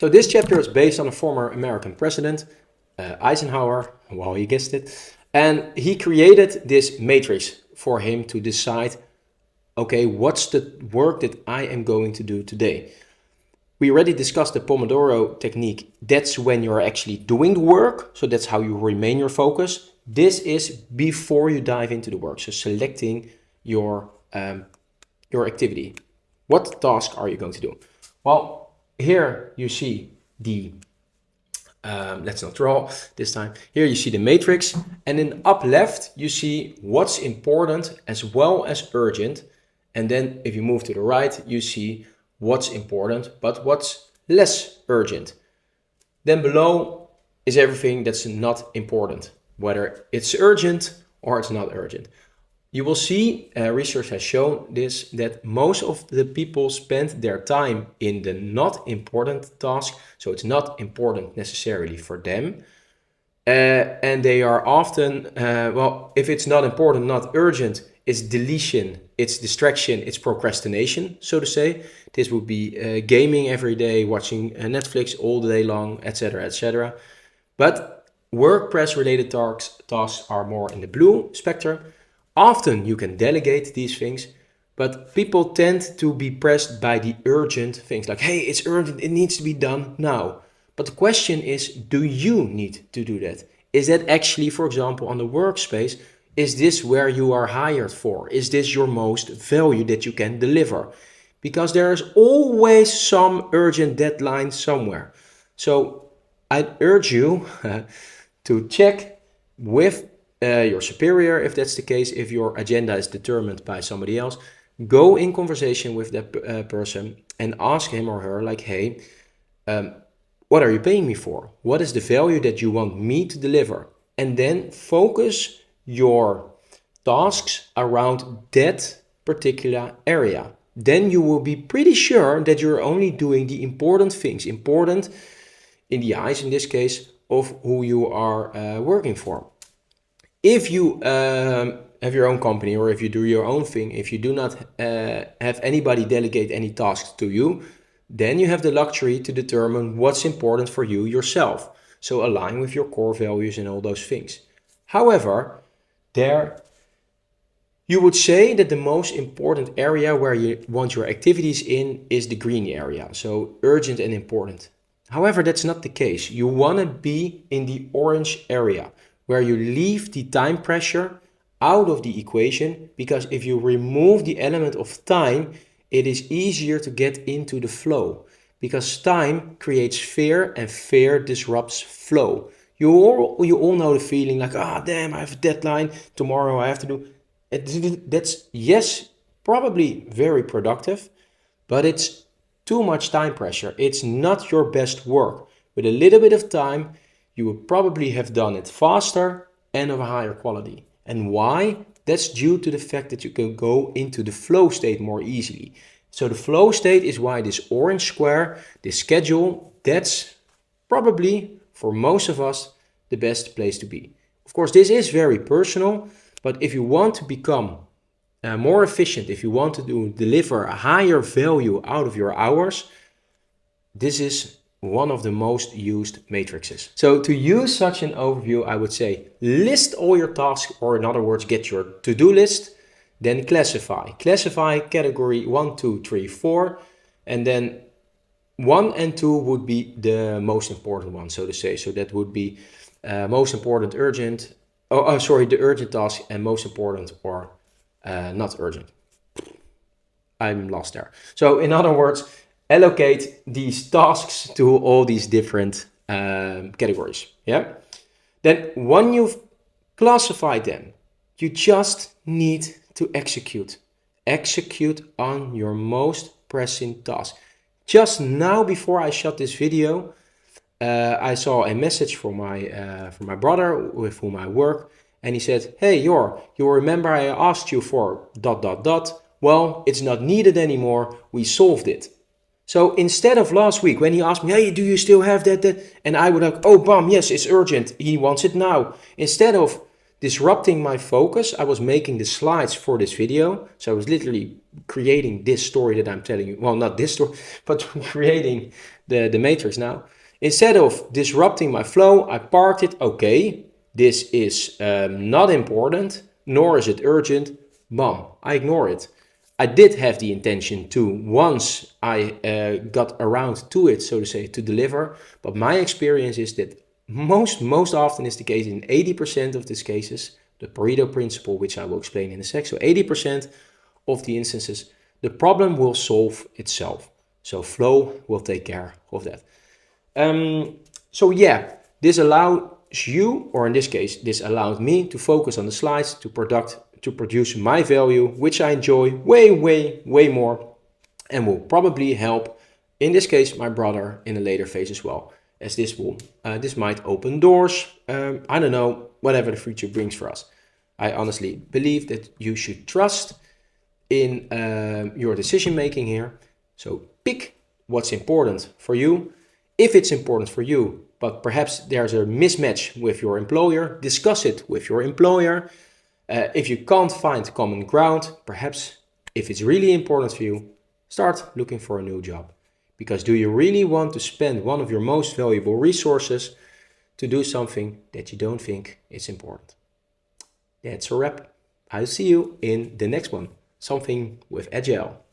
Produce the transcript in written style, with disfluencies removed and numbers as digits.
So this chapter is based on a former American president, Eisenhower, well, you guessed it, and he created this matrix for him to decide, okay, what's the work that I am going to do today? We already discussed the Pomodoro technique. That's when you're actually doing the work, so that's how you remain your focus. This is before you dive into the work, so selecting your activity. What task are you going to do? Well, here you see the, let's not draw this time. Here you see the matrix, and in up left, you see what's important as well as urgent. And then if you move to the right, you see what's important, but what's less urgent. Then below is everything that's not important, whether it's urgent or it's not urgent. You will see, research has shown this, that most of the people spend their time in the not important task, so it's not important necessarily for them. And they are often, well, if it's not important, not urgent, it's deletion, it's distraction, it's procrastination, so to say. This would be gaming every day, watching Netflix all the day long, etc., etc. But work press related tasks are more in the blue spectrum. Often you can delegate these things, but people tend to be pressed by the urgent things like, hey, it's urgent, it needs to be done now. But the question is, do you need to do that? Is that actually, for example, on the workspace, is this where you are hired for? Is this your most value that you can deliver? Because there is always some urgent deadline somewhere. So I'd urge you to check with your superior, if that's the case, if your agenda is determined by somebody else. Go in conversation with that person and ask him or her, like, hey, what are you paying me for? What is the value that you want me to deliver? And then focus your tasks around that particular area. Then you will be pretty sure that you're only doing the important things, important in the eyes, in this case, of who you are working for. If you have your own company, or if you do your own thing, if you do not have anybody delegate any tasks to you, then you have the luxury to determine what's important for you yourself. So align with your core values and all those things. However, you would say that the most important area where you want your activities in is the green area, so urgent and important. However, that's not the case. You want to be in the orange area, where you leave the time pressure out of the equation, because if you remove the element of time, it is easier to get into the flow, because time creates fear and fear disrupts flow. You all know the feeling like, damn, I have a deadline, tomorrow I have to do it. That's, yes, probably very productive, but it's too much time pressure. It's not your best work. With a little bit of time, you would probably have done it faster and of a higher quality. And why? That's due to the fact that you can go into the flow state more easily. So the flow state is why this orange square, this schedule, that's probably for most of us the best place to be. Of course, this is very personal, but if you want to become more efficient, if you want to deliver a higher value out of your hours, this is one of the most used matrices. So to use such an overview, I would say list all your tasks, or in other words, get your to-do list, then classify. Classify category 1, 2, 3, 4, and then 1 and 2 would be the most important one, so to say. So that would be most important urgent, the urgent task, and most important or not urgent. I'm lost there. So in other words, allocate these tasks to all these different categories. Yeah. Then when you've classified them, you just need to execute. Execute on your most pressing task. Just now, before I shot this video, I saw a message from my brother with whom I work, and he said, "Hey, you remember I asked you for ... Well, it's not needed anymore. We solved it." So instead of last week when he asked me, "Hey, do you still have that?" And I would have, "Oh, bam, yes, it's urgent. He wants it now." Instead of disrupting my focus. I was making the slides for this video. So I was literally creating this story that I'm telling you. Well, not this story, but creating the matrix now. Instead of disrupting my flow, I parked it. Okay, this is not important, nor is it urgent. Bam, I ignore it. I did have the intention to, once I got around to it, so to say, to deliver. But my experience is that most often is the case in 80% of these cases, the Pareto principle, which I will explain in a sec. So 80% of the instances, the problem will solve itself. So flow will take care of that. So yeah, this allows you, or in this case, this allowed me to focus on the slides, to produce my value, which I enjoy way more, and will probably help, in this case, my brother in a later phase as well, as this might open doors. I don't know, whatever the future brings for us. I honestly believe that you should trust in your decision making here. So pick what's important for you. If it's important for you, but perhaps there's a mismatch with your employer, discuss it with your employer. If you can't find common ground, perhaps if it's really important for you, start looking for a new job. Because do you really want to spend one of your most valuable resources to do something that you don't think is important? That's a wrap. I'll see you in the next one. Something with Agile.